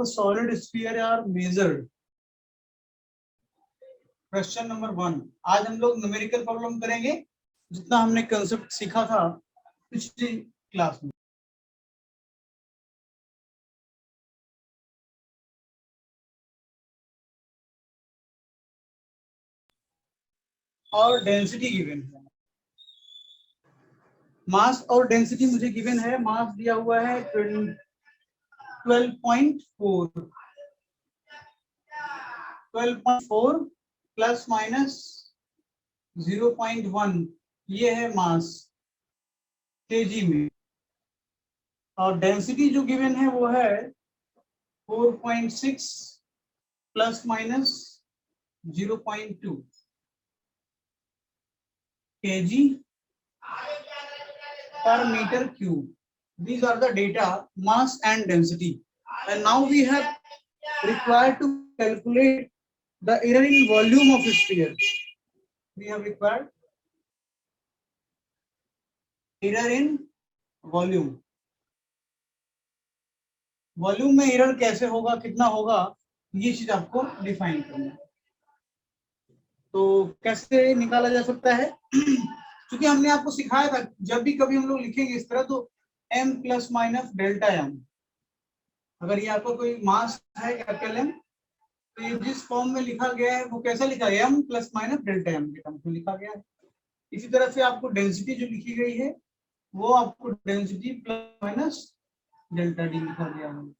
a solid sphere are measured. Question number 1। आज हम लोग न्यूमेरिकल प्रॉब्लम करेंगे जितना हमने कंसेप्ट सीखा था पिछली क्लास में। और डेंसिटी गिवन है, मास और डेंसिटी मुझे गिवन है। मास दिया हुआ है 12.4 प्लस माइनस 0.1, ये है मास केजी में। और डेंसिटी जो गिवन है वो है 4.6 plus minus 0.2 kg per meter cube. These are the data, mass and density. And now we have required to calculate the error in volume of sphere. We have required error in volume. Volume में error कैसे होगा, कितना होगा, ये चीज आपको define करना है। तो कैसे निकाला जा सकता है? क्योंकि हमने आपको सिखाया था जब भी कभी हम लोग लिखेंगे इस तरह तो m plus minus delta m। अगर ये आपको कोई मास है कैपिटल M, तो ये जिस फॉर्म में लिखा गया है वो कैसा लिखा है, m plus minus delta m के टर्म में लिखा गया है। इसी तरह से आपको डेंसिटी जो लिखी गई है वो आपको density plus minus delta D लिखा गया है।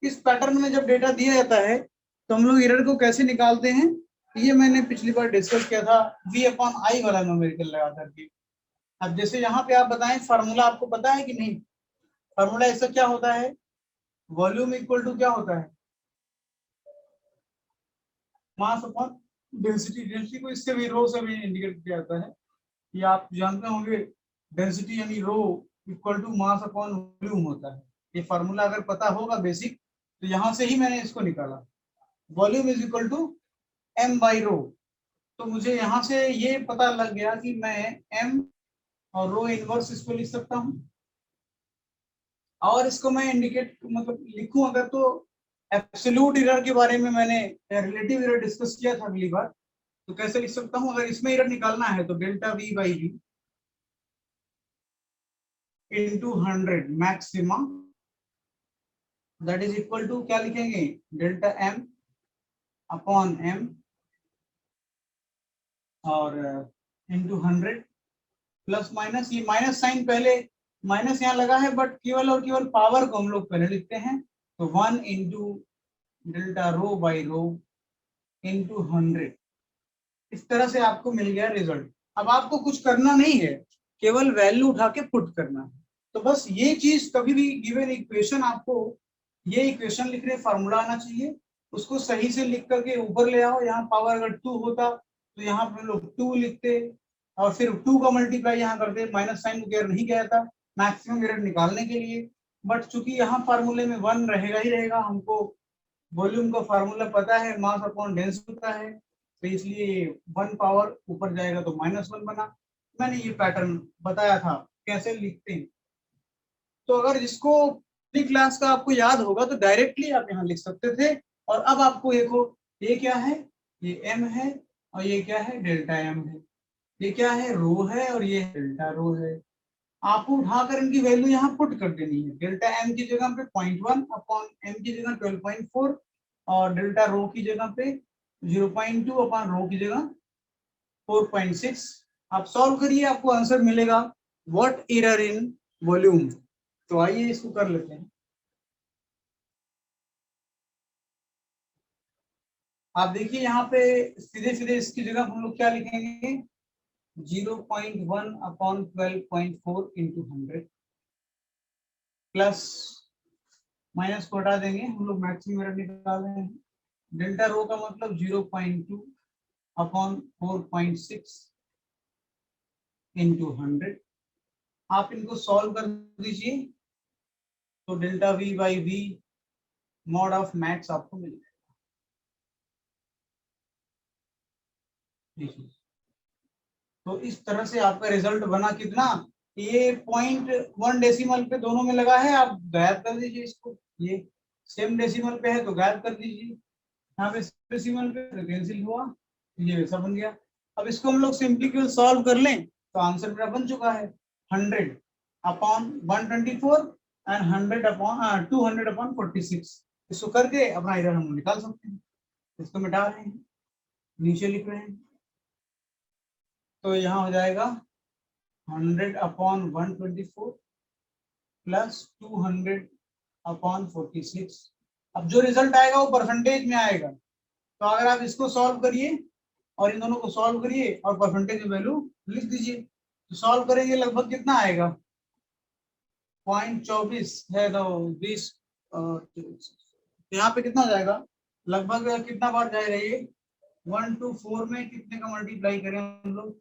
इस पैटर्न में जब डेटा दिया जाता है तो हम लोग एरर को कैसे निकालते हैं, ये मैंने पिछली बार डिस्कस किया था v/i वाला न्यूमेरिकल लगा करके। अब जैसे यहाँ पे आप बताएं फार्मूला आपको पता है कि नहीं? फार्मूला ऐसा क्या होता है, वॉल्यूम इक्वल टू क्या होता है, मास अपॉन डेंसिटी। डेंसिटी को इससे भी रो से भी इंडिकेट किया जाता है, ये आप जानते होंगे। डेंसिटी यानी rho equal to mass upon volume होता है। ये फार्मूला अगर पता होगा बेसिक, तो यहाँ से ही मैंने इसको निकाला। Volume is equal to m by rho. तो मुझे यहाँ से ये पता लग गया कि मैं m और रो इनवर्स इसको लिख सकता हूँ। और इसको मैं इंडिकेट मतलब लिखूं अगर, तो एब्सोल्यूट एरर के बारे में मैंने रिलेटिव एरर डिस्कस किया था अगली बार। तो कैसे लिख सकता हूँ, अगर इसमें एरर निकालना है तो delta v by v into 100 maximum, that is equal to क्या लिखेंगे, डेल्टा m अपॉन m और इंटू 100 प्लस माइनस, ये माइनस साइन पहले माइनस यहाँ लगा है बट केवल और केवल पावर को हम लोग पहले लिखते हैं। तो 1 into delta rho by rho into 100। इस तरह से आपको मिल गया रिजल्ट। अब आपको कुछ करना नहीं है, केवल वैल्यू उठा के पुट करना है। तो बस ये चीज, कभी भी गिवन इक्वेशन आपको ये इक्वेशन लिखने फार्मूला आना चाहिए, उसको सही से लिख करके ऊपर ले आओ। यहाँ पावर अगर 2 होता तो यहाँ पे लोग 2 लिखते और फिर 2 का मल्टीप्लाई यहाँ करते, माइनस साइन को केयर नहीं किया था मैक्सिमम एरर निकालने के लिए। बट चूंकि यहाँ फार्मूले में 1 रहेगा ही रहेगा, हमको वॉल्यूम का फार्मूला पता है, मास अपॉन डेंसिटी होता है, तो इसलिए 1 पावर ऊपर जाएगा तो -1 बना। मैंने ये पैटर्न बताया था कैसे लिखते हैं। तो अगर इसको क्लास का आपको याद होगा तो डायरेक्टली आप यहाँ लिख सकते थे। और अब आपको देखो ये क्या है, ये m है और ये क्या है, डेल्टा m है। ये क्या है, रो है और ये डेल्टा रो है। आपको उठाकर इनकी वैल्यू यहाँ पुट कर देनी है। डेल्टा m की जगह पे 0.1 अपॉन m की जगह 12.4 और डेल्टा रो की जगह पे 0.2 अपॉन रो की जगह 4.6। आप सॉल्व करिए, आपको आंसर मिलेगा व्हाट एरर इन वॉल्यूम। तो आइए इसको कर लेते हैं। आप देखिए यहाँ पे सीधे सीधे इसकी जगह हम लोग क्या लिखेंगे, 0.1 अपॉन 12.4 इंटू 100 प्लस माइनस को हटा देंगे, हम लोग मैक्सिमम एरर निकाल रहे हैं। डेल्टा रो का मतलब 0.2 अपॉन 4.6 इंटू 100। आप इनको सॉल्व कर दीजिए तो delta v by v mod of max आपको मिल जाएगा। तो इस तरह से आपका रिजल्ट बना कितना, ये 0.1 डेसिमल पे दोनों में लगा है, आप गायब कर दीजिए इसको, ये सेम डेसिमल पे है तो गायब कर दीजिए, यहाँ पे डेसिमल पे तो कैंसिल हुआ, ये वैसा बन गया। अब इसको हम लोग सिंपली केवल सॉल्व कर लें तो आंसर मेरा बन चुका है 100 अपॉन 124 एंड 100 अपॉन 200 अपॉन 46। इसको करके अपना एरर हम निकाल सकते हैं। इसको मिटा रहे हैं, नीचे लिख रहे हैं, तो यहाँ हो जाएगा 100 अपॉन 124 प्लस 200 अपॉन 46। अब जो रिजल्ट आएगा वो परसेंटेज में आएगा, तो अगर आप इसको सॉल्व करिए और इन दोनों को सॉल्व करिए और परसेंटेज में वैल्यू लिख दीजिए, तो सॉल्व करेंगे लगभग कितना आएगा 0.24 है तो 20, यहाँ पे कितना हो जाएगा लगभग कितना बार जाएगा ये 1 to 4 में कितने का मल्टीप्लाई करें हम लोग,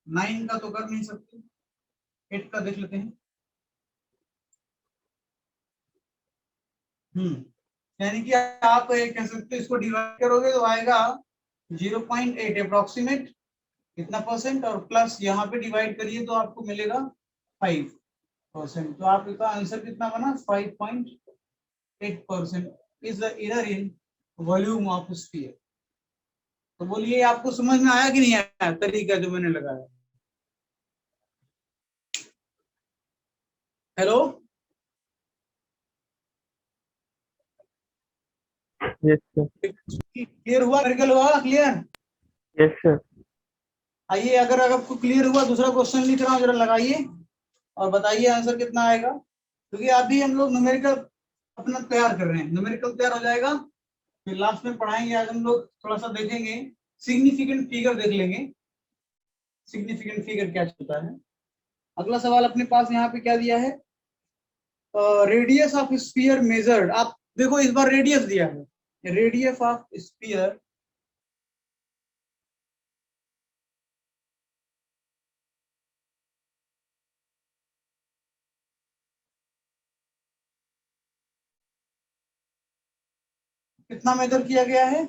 9 का तो कर नहीं सकते, 8 का देख लेते हैं। यानी कि आप कह सकते इसको डिवाइड करोगे तो आएगा 0.8 अप्रोक्सीमेट कितना परसेंट, और प्लस यहाँ पे डिवाइड करिए तो आपको मिलेगा 5%। तो आपका आंसर कितना बना 5.8% is the error in volume of sphere. तो बोलिए आपको समझ में आया कि नहीं आया तरीका जो मैंने लगाया? Hello, yes sir. क्लियर हुआ? मेडिकल हुआ क्लियर? Yes sir. आइए, अगर आपको क्लियर हुआ दूसरा क्वेश्चन लिख रहा हूँ, जरा लगाइए और बताइए आंसर कितना आएगा, क्योंकि अभी हम लोग न्यूमेरिकल अपना तैयार कर रहे हैं, न्यूमेरिकल तैयार हो जाएगा फिर लास्ट में पढ़ाएंगे। आज हम लोग थोड़ा सा देखेंगे, सिग्निफिकेंट फिगर देख लेंगे, सिग्निफिकेंट फिगर क्या चलता है। अगला सवाल अपने पास यहाँ पे क्या दिया है, रेडियस ऑफ स्फीयर मेजर्ड। आप देखो इस बार रेडियस दिया है, रेडियस ऑफ स्फीयर कितना मेजर किया गया है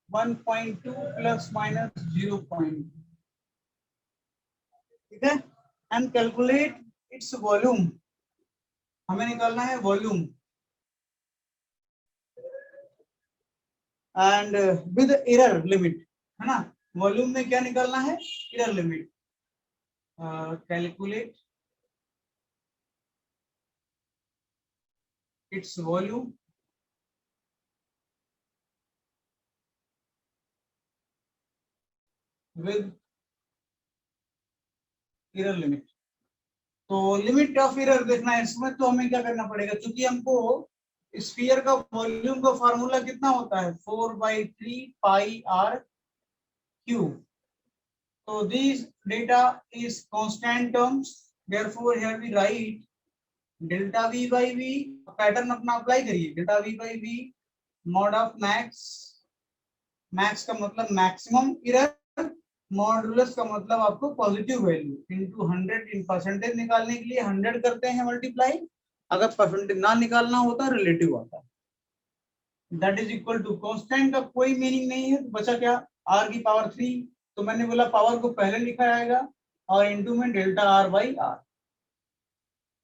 1.2 प्लस माइनस 0.2, ठीक है। एंड कैलकुलेट इट्स वॉल्यूम, हमें निकालना है volume and with error limit, है ना। वॉल्यूम में क्या निकालना है, error limit. Calculate its volume with error limit. तो लिमिट ऑफ एरर देखना है इसमें, तो हमें क्या करना पड़ेगा, क्योंकि हमको स्फीयर का वॉल्यूम का फार्मूला कितना होता है 4/3 pi r cube. So this data is constant terms. Therefore, here we write delta v by v. Pattern अपना अप्लाई करिए, delta v by v mod of max, max का मतलब मैक्सिमम एरर, मॉडुलस का मतलब आपको positive value into 100। In percentage निकालने के लिए 100 करते हैं मल्टीप्लाई, अगर परसेंटेज ना निकालना होता रिलेटिव आता, that is equal to constant का कोई मीनिंग नहीं है, तो बचा क्या r की पावर 3। तो मैंने बोला पावर को पहले लिखा जाएगा और इनटू में delta r by r,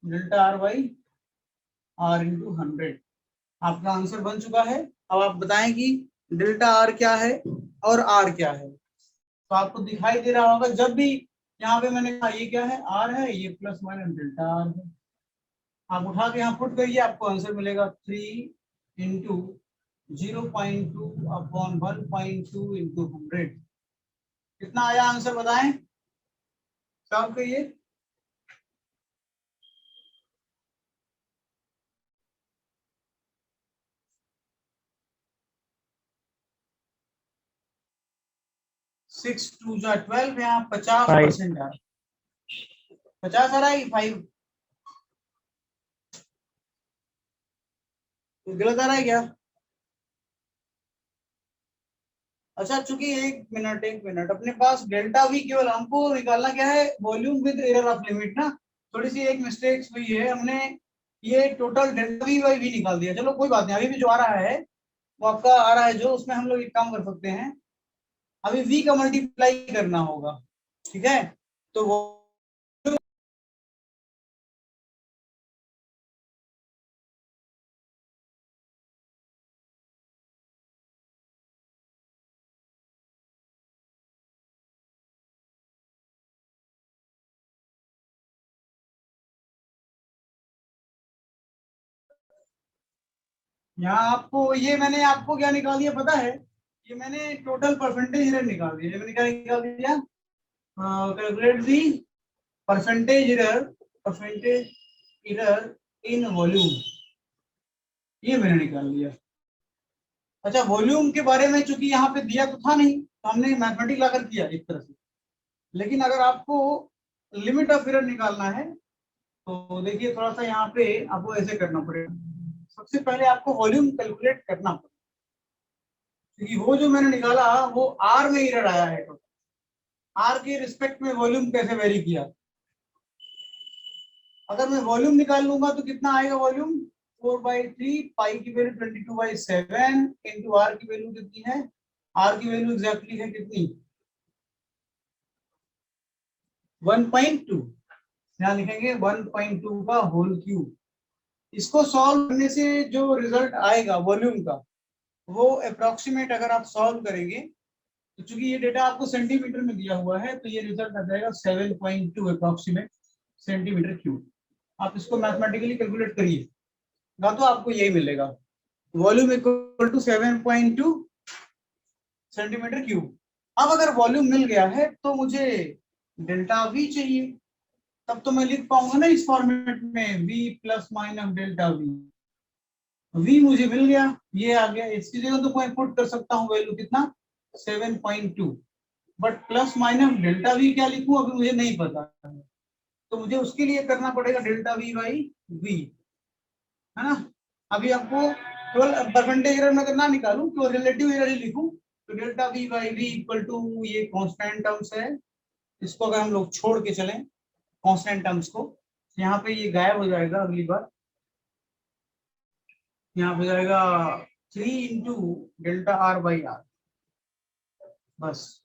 delta r by r into 100। आपका आंसर बन चुका है। अब आप बताएं कि डेल्टा r क्या है और r क्या है। तो आपको दिखाई दे रहा होगा जब भी यहाँ पे मैंने कहा ये क्या है r है, ये प्लस माइनस डेल्टा r है। आप उठा के यहाँ पुट करिए, आपको आंसर मिलेगा 3 इंटू 0.2 अपॉन 1.2 इंटू 100। कितना आया आंसर बताएं, सॉल्व करिए। सिक्स टू जा 12, यहाँ 50% आ रहा है, 50 आ रहा है 5 गलत आ रहा है क्या? अच्छा, चूंकि एक मिनट अपने पास डेल्टा वी केवल हमको निकालना क्या है volume with error of limit ना, थोड़ी सी एक मिस्टेक हुई है, हमने ये total delta v by v निकाल दिया। चलो कोई बात नहीं, अभी भी जो आ रहा है वो आपका आ रहा है, जो उसमें हम लोग एक काम कर सकते हैं, अभी v का मल्टीप्लाई करना होगा, ठीक है। तो वो यहाँ आपको ये मैंने आपको क्या निकाल दिया पता है, ये मैंने टोटल परसेंटेज एरर निकाल दिया। ये मैंने क्या निकाल दिया, calculate the percentage error in volume, ये मैंने निकाल दिया। अच्छा, वॉल्यूम के बारे में चूंकि यहाँ पे दिया तो था नहीं, तो हमने मैथमेटिक लाकर किया एक तरह से। लेकिन अगर आपको लिमिट ऑफ एरर निकालना है तो देखिए थोड़ा सा यहाँ पे आपको ऐसे करना पड़ेगा। सबसे पहले आपको वॉल्यूम कैलकुलेट करना पड़ेगा, क्योंकि वो जो मैंने निकाला वो आर में एरर आया है। तो आर के रिस्पेक्ट में वॉल्यूम कैसे वेरी किया। अगर मैं वॉल्यूम निकाल लूंगा तो कितना आएगा वॉल्यूम, 4/3 पाई की वैल्यू 22/7 इंटू आर की वैल्यू कितनी है, आर की वैल्यू एग्जैक्टली है कितनी, 1.2। यहाँ लिखेंगे 1.2 का होल क्यूब। इसको सॉल्व करने से जो रिजल्ट आएगा वॉल्यूम का, वो अप्रोक्सीमेट अगर आप सॉल्व करेंगे तो चूंकि ये डेटा आपको सेंटीमीटर में दिया हुआ है तो ये रिजल्ट आ जाएगा 7.2 अप्रोक्सीमेट सेंटीमीटर क्यूब। आप इसको मैथमेटिकली कैलकुलेट करिएगा तो आपको यही मिलेगा, volume equal to 7.2 centimetre cube. अब अगर वॉल्यूम मिल गया है तो मुझे डेल्टा वी चाहिए, तब तो मैं लिख पाऊंगा ना इस फॉर्मेट में v plus minus delta we. v मुझे मिल गया, ये आ गया, इसकी जगह तो कोई पुट कर सकता हूँ वैल्यू कितना 7.2, but plus minus delta we क्या लिखूं अभी मुझे नहीं पता है, तो मुझे उसके लिए करना पड़ेगा डेल्टा वी बाई वी, है ना। अभी आपको केवल परसेंटेज एरर में करना निकालूं केवल रिलेटिव एरर ही लिखूं तो delta v by v equal to, ये कांस्टेंट टर्म्स है, इसको अगर हम लोग छोड़ के चलें कांस्टेंट टर्म्स को, यहाँ पे ये गायब हो जाएगा अगली बार, यहाँ पे जाएगा 3 into delta r by r, बस।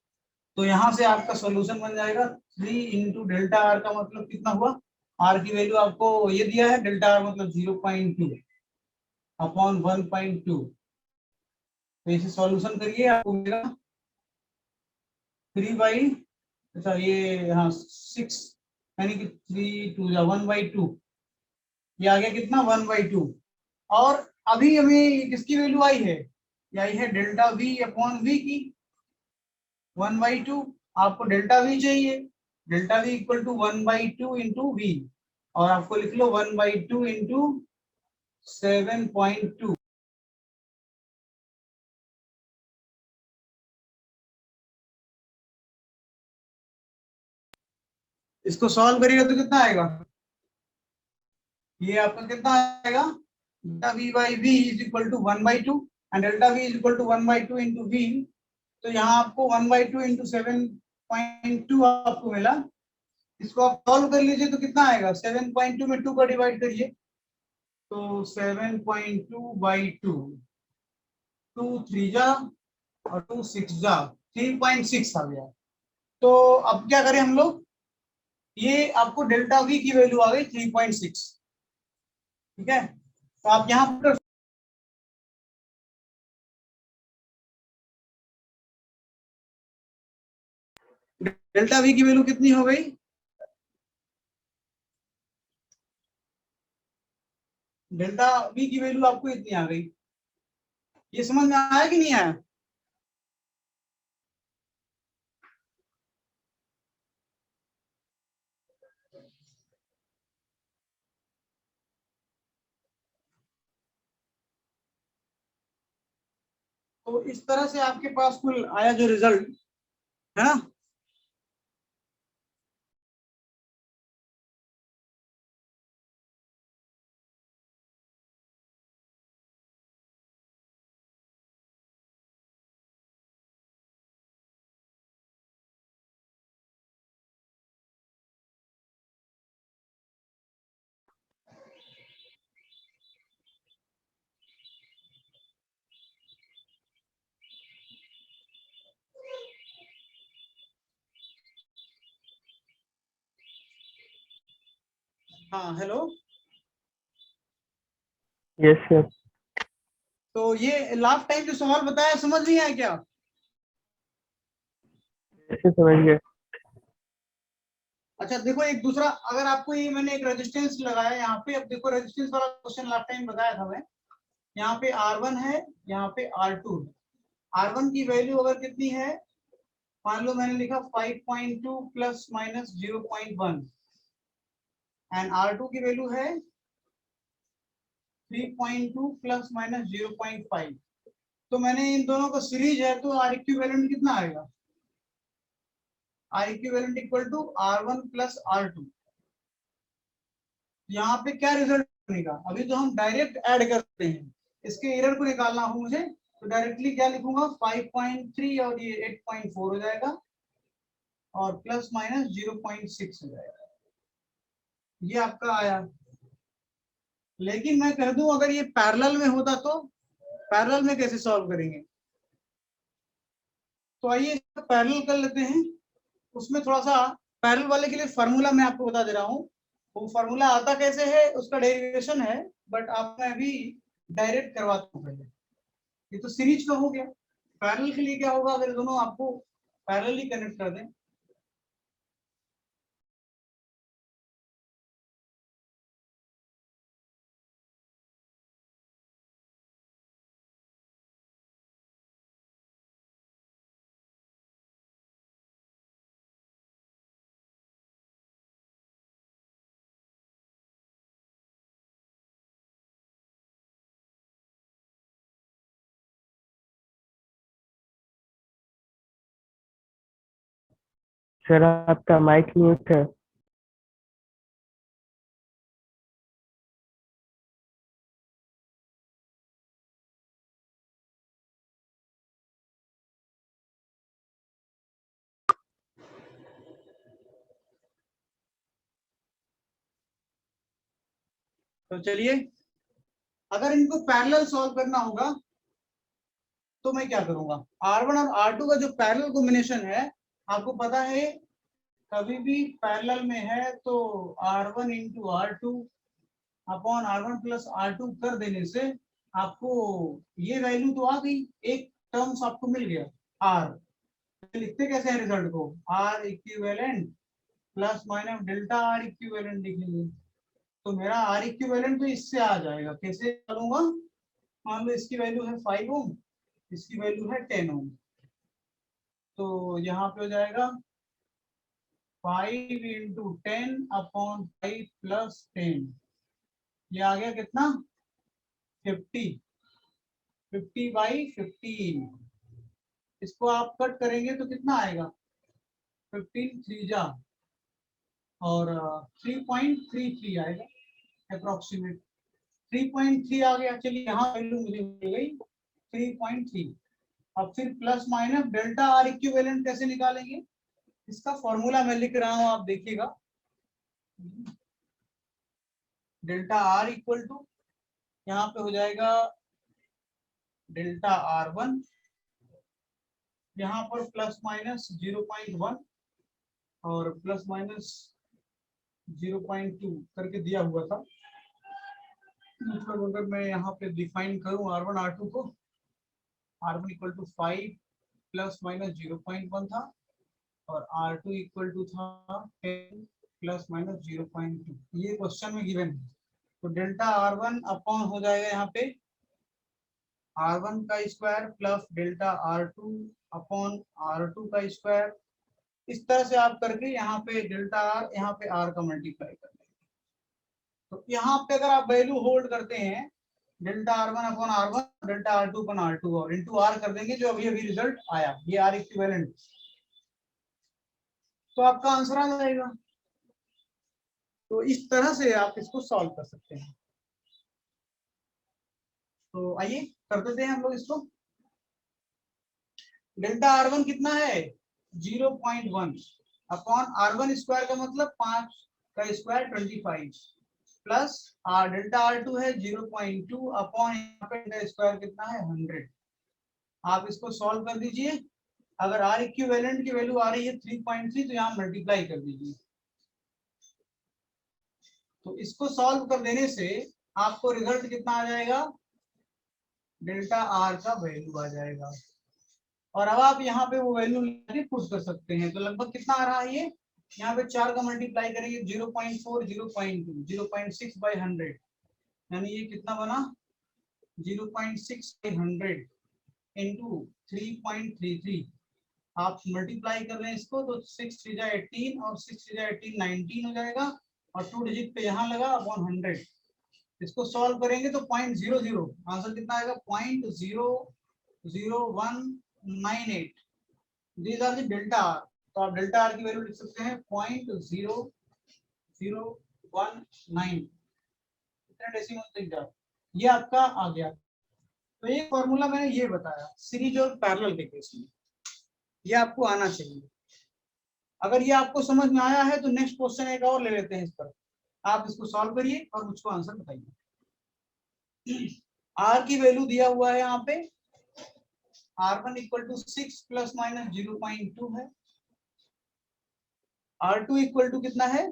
तो यहाँ से आपका सॉल्यूशन बन जाएगा 3 इंटू डेल्टा आर का मतलब कितना हुआ, आर की वैल्यू आपको ये दिया है, डेल्टा आर मतलब 0.2 अपॉन 1.2। तो इसे सॉल्यूशन करिए आपको मिलेगा 3 बाई, अच्छा ये हाँ 6, यानी कि 3 2 1/2, ये आ गया कितना 1/2। और अभी हमें किसकी वैल्यू आई है, ये आई है डेल्टा वी अपॉन वी की 1/2। आपको डेल्टा वी चाहिए, delta v equal to 1/2 into v, और आपको लिख लो 1/2 इंटू 7.2। इसको सॉल्व करिएगा तो कितना आएगा, ये आपका कितना आएगा, delta v by v is equal to 1/2 and delta v is equal to 1/2 into v. तो यहाँ आपको 1/2 इंटू 7.2 आपको मिला। इसको आप सॉल्व कर लीजिए तो कितना आएगा, 7.2 में 2 का डिवाइड करिए तो 7.2/2, 2 3 जा और 2 6 जा, 3.6 आ गया। तो अब क्या करें हम लोग, ये आपको डेल्टा वी की वैल्यू आ गई 3.6, ठीक है। तो आप यहाँ पर डेल्टा वी की वैल्यू कितनी हो गई, डेल्टा वी की वैल्यू आपको इतनी आ गई। ये समझ में आया कि नहीं आया। तो इस तरह से आपके पास कुल आया जो रिजल्ट है ना। हाँ हेलो। Yes sir. तो ये लास्ट टाइम जो सवाल बताया समझ नहीं आया क्या। ऐसे समझ गए। अच्छा देखो एक दूसरा, अगर आपको ये मैंने एक रेजिस्टेंस लगाया यहाँ पे, अब देखो रेजिस्टेंस वाला क्वेश्चन लास्ट टाइम बताया था मैं, यहाँ पे R1 है, यहाँ पे R2 है। R1 की वैल्यू अगर कितनी है, मान लो मैंने लिखा 5.2 प्लस माइनस 0.1 एंड R2 की वैल्यू है 3.2 प्लस माइनस 0.5। तो मैंने इन दोनों का सीरीज है तो R इक्विवेलेंट कितना आएगा, R equivalent equal to R1 plus R2। यहाँ पे क्या रिजल्ट बनेगा, अभी तो हम डायरेक्ट ऐड करते हैं, इसके एरर को निकालना हो मुझे तो डायरेक्टली क्या लिखूंगा 5.3 और ये 8.4 हो जाएगा और प्लस माइनस 0.6 हो जाएगा, ये आपका आया। लेकिन मैं कह दूं अगर ये पैरेलल में होता तो पैरेलल में कैसे सॉल्व करेंगे, तो आइए पैरेलल कर लेते हैं। उसमें थोड़ा सा पैरेलल वाले के लिए फार्मूला मैं आपको बता दे रहा हूँ, वो फार्मूला आता कैसे है उसका डेरिवेशन है, बट आप मैं अभी डायरेक्ट करवाता हूँ पहले। ये तो सीरीज का हो गया, पैरेलल के लिए क्या होगा अगर दोनों आपको पैरेलली कनेक्ट कर दें। सर आपका माइक म्यूट है। तो चलिए, अगर इनको पैरेलल सॉल्व करना होगा तो मैं क्या करूंगा, R1 और R2 का जो पैरेलल कॉम्बिनेशन है, आपको पता है कभी भी पैरेलल में है तो R1 into R2 upon R1 plus R2 कर देने से आपको ये वैल्यू तो आ गई, एक टर्म्स आपको मिल गया R। लिखते कैसे हैं रिजल्ट को, R equivalent plus minus delta R equivalent लिखेंगे। तो मेरा R इक्विवेलेंट तो इससे आ जाएगा, कैसे करूंगा, मान लो इसकी वैल्यू है 5 ओम, इसकी वैल्यू है 10 ओम, तो यहाँ पे हो जाएगा 5 इंटू 10 अपॉन 5 प्लस 10, ये आ गया कितना 50, 50/15। इसको आप कट करेंगे तो कितना आएगा 15 3 जा और 3.33 आएगा अप्रोक्सीमेट, 3.3 आ गया। चलिए यहाँ वैल्यू मुझे मिल गई 3.3। अब फिर plus minus delta r equivalent कैसे निकालेंगे, इसका फॉर्मूला मैं लिख रहा हूँ, आप देखिएगा। डेल्टा आर इक्वल टू यहाँ पे हो जाएगा डेल्टा R1, यहाँ पर प्लस माइनस 0.1 और प्लस माइनस 0.2 करके दिया हुआ था। मतलब अगर मैं यहाँ पे डिफाइन करूँ R1 R2 को, R1 equal to 5 plus minus 0.1 था और R2 इक्वल टू था 10 प्लस माइनस 0.2, ये क्वेश्चन में गिवन है। तो डेल्टा R1 अपॉन हो जाएगा यहाँ पे R1 का square plus delta R2 upon R2 का स्क्वायर। इस तरह से आप करके यहाँ पे डेल्टा R यहाँ पे R का मल्टीप्लाई कर लेंगे। तो यहाँ पे अगर आप वैल्यू होल्ड करते हैं delta R1 upon R1 delta R2 upon R2 और इंटू R कर देंगे, जो अभी अभी रिजल्ट आया ये R इक्विवेलेंट, तो आपका आंसर आ जाएगा। तो इस तरह से आप इसको सॉल्व कर सकते हैं। तो आइए कर देते हैं हम लोग इसको। डेल्टा R1 कितना है 0.1 अपॉन R1 स्क्वायर का मतलब 5 का स्क्वायर 25 प्लस डेल्टा R2 है 0.2 अपॉन यहाँ पे स्क्वायर कितना है 100। आप इसको सॉल्व कर दीजिए, अगर R इक्विवेलेंट की वैल्यू आ रही है 3.3 तो यहाँ मल्टीप्लाई कर दीजिए। तो इसको सॉल्व कर देने से आपको रिजल्ट कितना आ जाएगा, डेल्टा R का वैल्यू आ जाएगा। और अब आप यहाँ पे वो वैल्यू पुट कर सकते हैं। तो लगभग कितना आ रहा है ये, यहाँ पे 4 का मल्टीप्लाई करेंगे 0.4 0.2 0.6/100, यानी ये कितना बना 0.6 100 इंटू 3.33, आप मल्टीप्लाई कर रहे हैं इसको तो 6 3 जा 18 और 6 3 जा 18 19 हो जाएगा और 2 डिजिट पे यहाँ लगा अपॉन 100। इसको सॉल्व करेंगे तो 0.00 आंसर कितना आएगा 0.00198। These are the delta r. तो आप डेल्टा आर की वैल्यू लिख सकते हैं 0.0019। इतना डेसिमल तक जाओ, ये आपका आ गया। तो ये फॉर्मूला मैंने ये बताया सीरीज और पैरेलल के केस में, ये आपको आना चाहिए। अगर ये आपको समझ में आया है तो नेक्स्ट क्वेश्चन एक और ले लेते हैं इस पर, आप इसको सॉल्व करिए और मुझको आंसर बताइए। आर की वैल्यू दिया हुआ है यहाँ पे, R1 equal to 6 plus minus 0.2 है, R2 इक्वल टू कितना है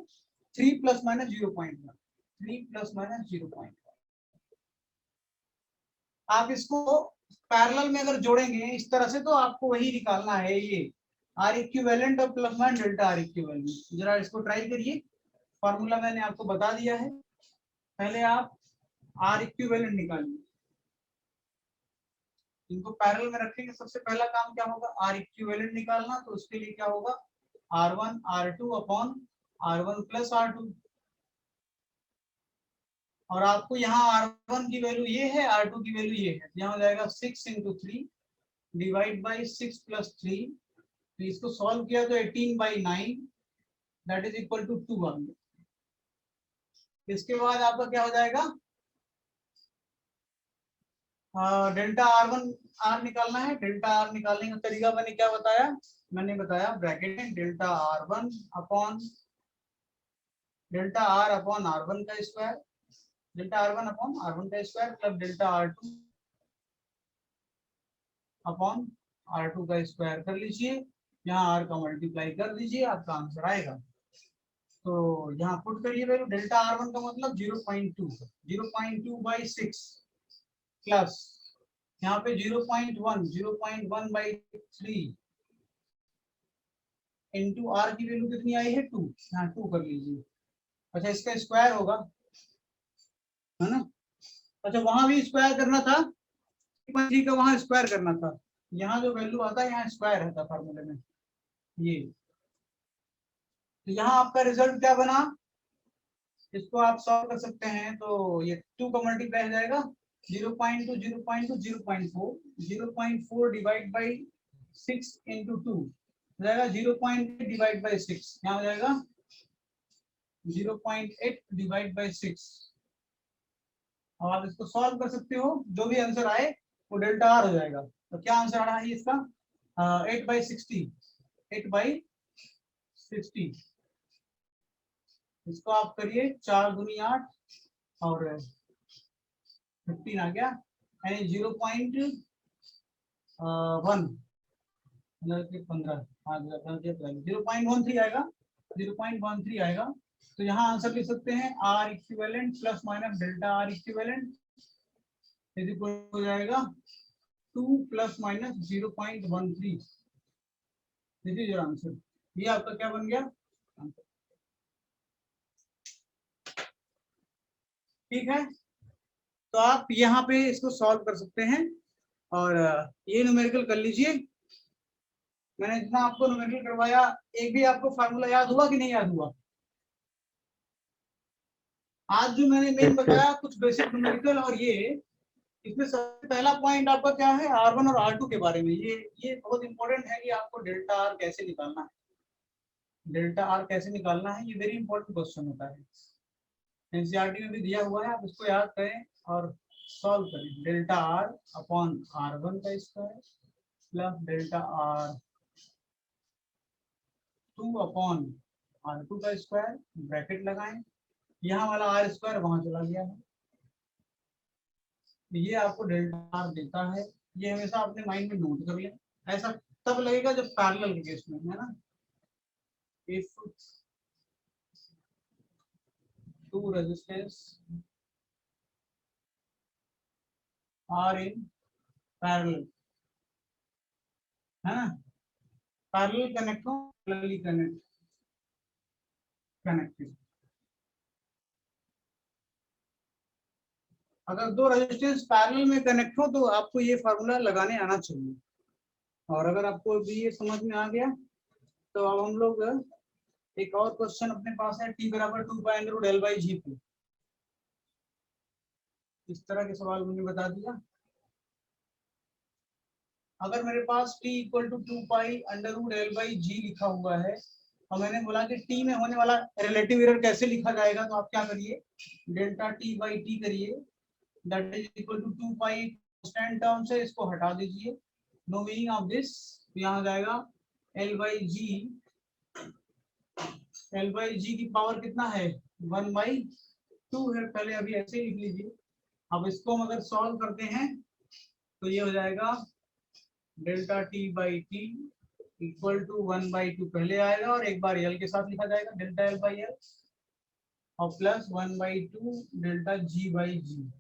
3 प्लस माइनस 0.1, 3 प्लस माइनस 0.1। आप इसको पैरेलल में अगर जोड़ेंगे इस तरह से तो आपको वही निकालना है, ये आर इक्विवेलेंट और plus minus delta r equivalent. जरा इसको ट्राई करिए, फॉर्मूला मैंने आपको बता दिया है। पहले आप आर इक्विवेलेंट निकालिए, इनको पैरेलल में रखेंगे। सबसे पहला काम क्या होगा आर इक्विवेलेंट निकालना, तो उसके लिए क्या होगा R1 R2 upon R1 plus R2। और आपको यहाँ R1 की वैल्यू ये है, R2 की वैल्यू ये है, यहाँ हो जाएगा 6 इंटू 3 डिवाइड बाई 6 प्लस 3। तो इसको सॉल्व किया तो 18/9 दैट इज इक्वल टू 2 आ गया। इसके बाद आपका क्या हो जाएगा डेल्टा R1 R निकालना है। डेल्टा R निकालने का तरीका मैंने क्या बताया, मैंने बताया ब्रैकेट में delta R1 upon delta R upon R1 का square, delta R1 upon R1 का square plus delta R2 upon R2 का स्क्वायर कर लीजिए, यहाँ R का मल्टीप्लाई कर दीजिए, आपका आंसर आएगा। तो यहाँ पुट करिए वैल्यू, डेल्टा R1 का मतलब 0.2, 0.2/6 प्लस यहाँ पे 0.1, 0.1/3 इंटू आर की वैल्यू कितनी आई है 2, यहाँ 2 कर लीजिए। अच्छा इसका स्क्वायर होगा है ना, अच्छा वहां भी स्क्वायर करना था, 3 का वहां स्क्वायर करना था, यहाँ जो वैल्यू आता है यहाँ स्क्वायर रहता फार्मूले में ये। तो यहाँ आपका रिजल्ट क्या बना, इसको आप सॉल्व कर सकते हैं तो ये 2 का मल्टीप्लाई हो जाएगा 0.2 0.2 0.4, 0.4 डिवाइड बाई 6 इंटू 2 हो जाएगा 0.8 डिवाइड बाई 6, यहाँ हो जाएगा 0.8 डिवाइड बाई 6। और आप इसको सॉल्व कर सकते हो, जो भी आंसर आए वो डेल्टा आर हो जाएगा। तो क्या आंसर आ रहा है इसका 8/60, 8/60। इसको आप करिए 4 दूनी 8 और 15 आ गया, यानी 0.1 15 0.13 आएगा, 0.13 आएगा। तो यहाँ आंसर लिख सकते हैं r equivalent plus minus delta r equivalent is equal हो जाएगा 2 plus minus 0.13। This is your answer. ये आपका क्या बन गया आंसर। ठीक है, तो आप यहाँ पे इसको सॉल्व कर सकते हैं और ये न्यूमेरिकल कर लीजिए। मैंने जितना आपको न्यूमेरिकल करवाया, एक भी आपको फार्मूला याद हुआ कि नहीं याद हुआ? आज जो मैंने मेन बताया कुछ बेसिक न्यूमेरिकल, और ये इसमें सबसे पहला पॉइंट आपका क्या है R1 और R2 के बारे में। ये बहुत इंपॉर्टेंट है कि आपको डेल्टा आर कैसे निकालना है, डेल्टा आर कैसे निकालना है, ये वेरी इंपॉर्टेंट क्वेश्चन होता है, एनसीईआरटी में भी दिया हुआ है। आप इसको याद करें और सॉल्व करें। डेल्टा आर अपॉन R1 का square plus delta R2 upon R2 का स्क्वायर, ब्रैकेट लगाएं, यहाँ वाला आर स्क्वायर वहां चला गया है, ये आपको डेल्टा आर देता है। ये हमेशा अपने माइंड में नोट कर लें, ऐसा तब लगेगा जब पैरेलल के केस में, है ना। If two resistance are in parallel, है ना, पैरेलल कनेक्ट हो, पैरेलली कनेक्टेड। अगर दो रेजिस्टेंस पैरेलल में कनेक्ट हो तो आपको ये फार्मूला लगाने आना चाहिए। और अगर आपको भी ये समझ में आ गया तो अब हम लोग एक और क्वेश्चन अपने पास है, t बराबर 2 p/√L/g पे। इस तरह के सवाल मैंने बता दिया। अगर मेरे पास t इक्वल टू 2 pi/√L/g लिखा हुआ है और मैंने बोला कि t में होने वाला रिलेटिव एरर कैसे लिखा जाएगा, तो आप क्या करिए, डेल्टा t बाई टी करिए, that is equal to 2 pi constant term से इसको हटा दीजिए, नो मीनिंग ऑफ दिस, यहाँ जाएगा L/g की पावर कितना है 1/2 है, पहले अभी ऐसे ही लिख लीजिए। अब इसको हम अगर सॉल्व करते हैं तो ये हो जाएगा delta t by t equal to 1/2 पहले आएगा और एक बार l के साथ लिखा जाएगा डेल्टा l बाई एल और प्लस 1/2 डेल्टा g बाई जी।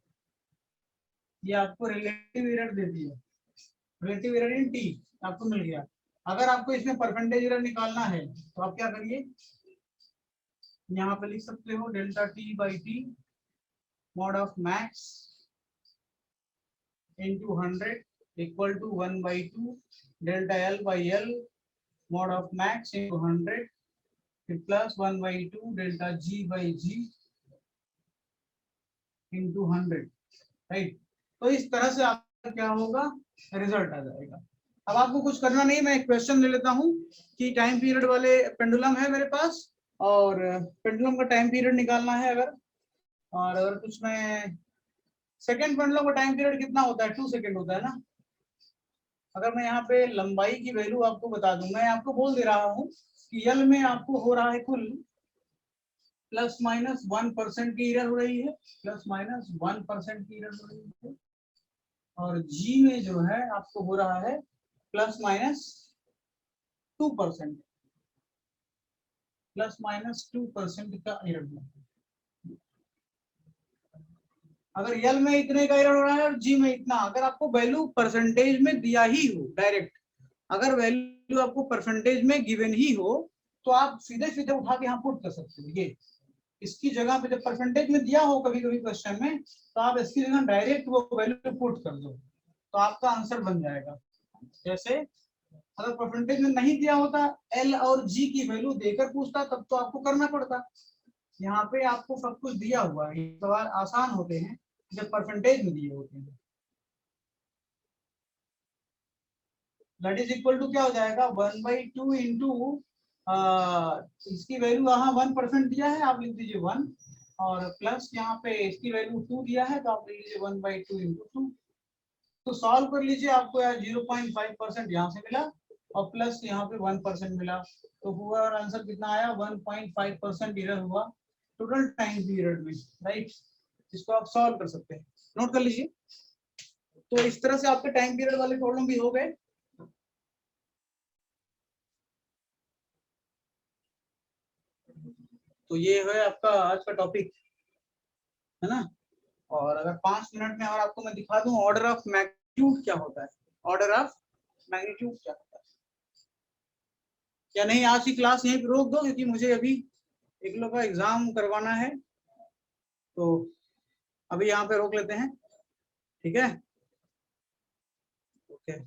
ये आपको रिलेटिव एरर दे दी है, रिलेटिव एरर इन t आपको मिल गया। अगर आपको इसमें परसेंटेज एरर निकालना है तो आप क्या करिए, यहाँ पे लिख सकते हो delta t by T mod of max into 100 equal to 1/2 delta L by L mod of max into 100 plus 1/2 delta G by G into 100, right. तो इस तरह से आपका क्या होगा, रिजल्ट आ जाएगा। अब आपको कुछ करना नहीं, मैं एक क्वेश्चन ले लेता हूँ कि टाइम पीरियड वाले पेंडुलम है मेरे पास और पेंडुलम का टाइम पीरियड निकालना है अगर, और अगर कुछ मैं सेकेंड पेंडुलम का टाइम पीरियड कितना होता है 2 सेकेंड होता है ना। अगर मैं यहाँ पे लंबाई की वैल्यू आपको बता दूं, मैं आपको बोल दे रहा हूँ कि यल में आपको हो रहा है कुल ±1% की एरर हो रही है, ±1% की एरर हो रही है, और जी में जो है आपको हो रहा है ±2%, ±2% का एरर। अगर यल में इतने का एरर हो रहा है और जी में इतना, अगर आपको वैल्यू परसेंटेज में दिया ही हो डायरेक्ट, अगर वैल्यू आपको परसेंटेज में गिवन ही हो तो आप सीधे सीधे उठा के यहाँ पुट कर सकते हो। ये इसकी जगह पे जब परसेंटेज में दिया हो कभी कभी क्वेश्चन में, तो आप इसकी जगह डायरेक्ट वो वैल्यू पुट कर दो तो आपका आंसर बन जाएगा। जैसे अगर परसेंटेज में नहीं दिया होता, एल और जी की वैल्यू देकर पूछता, तब तो आपको करना पड़ता। यहाँ पे आपको सब कुछ दिया हुआ है, सवाल आसान होते हैं जब परसेंटेज में दिए होते हैं। दैट इज इक्वल टू क्या हो जाएगा 1/2 इंटू इसकी वैल्यू यहाँ 1% दिया है, आप लिख दीजिए 1, और प्लस यहाँ पे इसकी वैल्यू 2 दिया है तो आप लिख लीजिए 1/2 इंटू 2। तो सॉल्व कर लीजिए, आपको यार 0.5% यहाँ से मिला और प्लस यहाँ पे 1% मिला, तो हुआ और आंसर कितना आया 1.5% एरर हुआ टोटल टाइम पीरियड में, राइट। इसको आप सॉल्व कर सकते हैं, नोट कर लीजिए। तो इस तरह से आपके टाइम पीरियड वाले प्रॉब्लम भी हो गए। तो ये है आपका आज का टॉपिक, है ना। और अगर 5 मिनट में और आपको मैं दिखा दूं ऑर्डर ऑफ मैग्नीट्यूड क्या होता है, ऑर्डर ऑफ मैग्नीट्यूड क्या होता है, या नहीं आज की क्लास यहीं पे रोक दो क्योंकि मुझे अभी एक लोग का एग्जाम करवाना है, तो अभी यहाँ पे रोक लेते हैं, ठीक है, ओके।